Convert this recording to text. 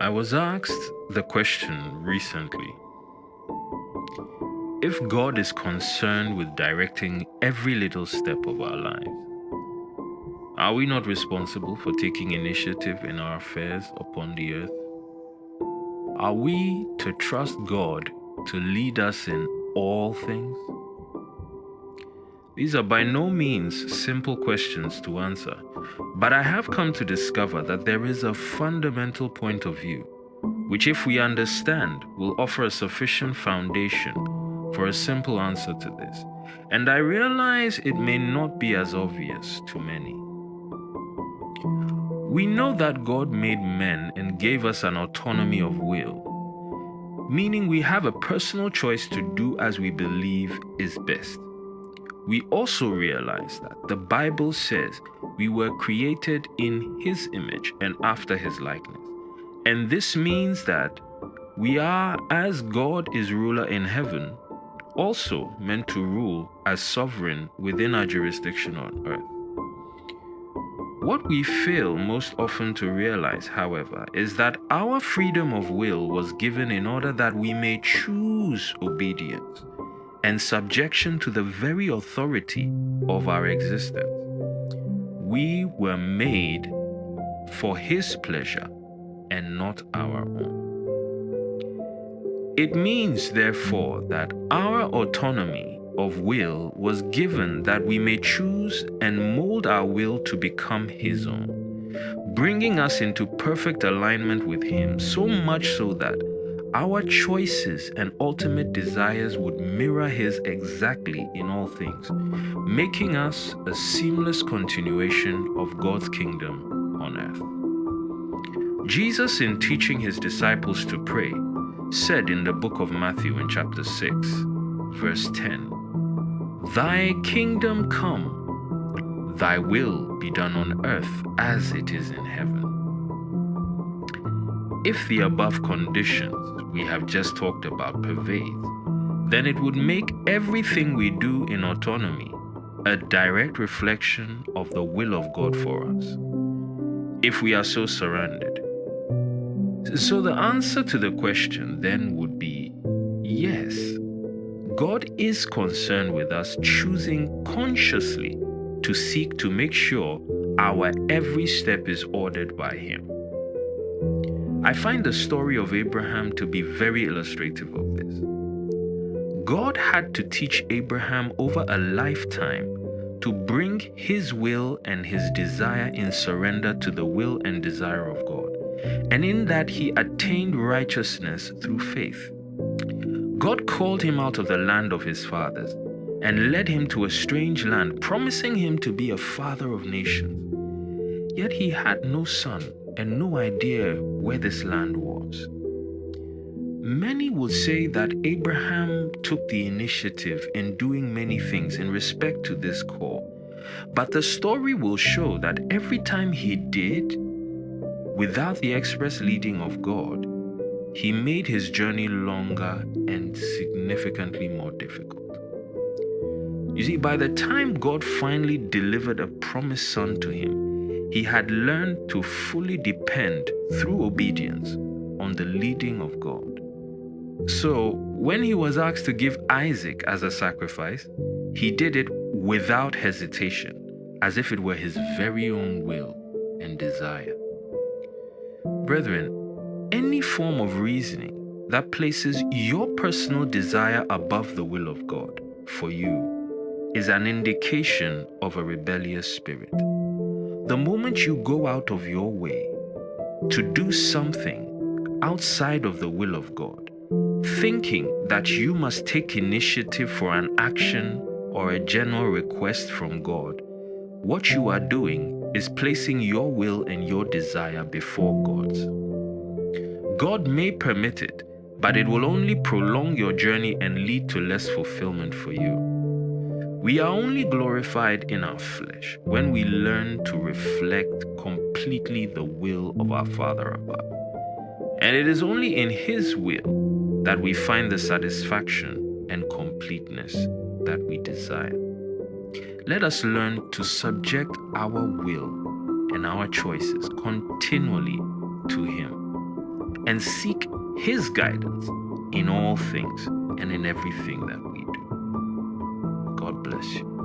I was asked the question recently: if God is concerned with directing every little step of our lives, are we not responsible for taking initiative in our affairs upon the earth? Are we to trust God to lead us in all things? These are by no means simple questions to answer, but I have come to discover that there is a fundamental point of view which, if we understand, will offer a sufficient foundation for a simple answer to this. And I realize it may not be as obvious to many. We know that God made men and gave us an autonomy of will, meaning we have a personal choice to do as we believe is best. We also realize that the Bible says we were created in His image and after His likeness. And this means that we are, as God is ruler in heaven, also meant to rule as sovereign within our jurisdiction on earth. What we fail most often to realize, however, is that our freedom of will was given in order that we may choose obedience and subjection to the very authority of our existence. We were made for His pleasure and not our own. It means, therefore, that our autonomy of will was given that we may choose and mold our will to become His own, bringing us into perfect alignment with Him, so much so that our choices and ultimate desires would mirror His exactly in all things, making us a seamless continuation of God's kingdom on earth. Jesus, in teaching His disciples to pray, said in the book of Matthew in chapter 6, verse 10, "Thy kingdom come, thy will be done on earth as it is in heaven." If the above conditions we have just talked about pervade, then it would make everything we do in autonomy a direct reflection of the will of God for us, if we are so surrounded. So the answer to the question then would be yes. God is concerned with us choosing consciously to seek to make sure our every step is ordered by Him. I find the story of Abraham to be very illustrative of this. God had to teach Abraham over a lifetime to bring his will and his desire in surrender to the will and desire of God, and in that he attained righteousness through faith. God called him out of the land of his fathers and led him to a strange land, promising him to be a father of nations. Yet he had no son and no idea where this land was. Many would say that Abraham took the initiative in doing many things in respect to this call, but the story will show that every time he did, without the express leading of God, he made his journey longer and significantly more difficult. You see, by the time God finally delivered a promised son to him, he had learned to fully depend through obedience on the leading of God. So, when he was asked to give Isaac as a sacrifice, he did it without hesitation, as if it were his very own will and desire. Brethren, any form of reasoning that places your personal desire above the will of God for you is an indication of a rebellious spirit. The moment you go out of your way to do something outside of the will of God, thinking that you must take initiative for an action or a general request from God, what you are doing is placing your will and your desire before God's. God may permit it, but it will only prolong your journey and lead to less fulfillment for you. We are only glorified in our flesh when we learn to reflect completely the will of our Father above. And it is only in His will that we find the satisfaction and completeness that we desire. Let us learn to subject our will and our choices continually to Him. and seek His guidance in all things and in everything that we do. God bless you.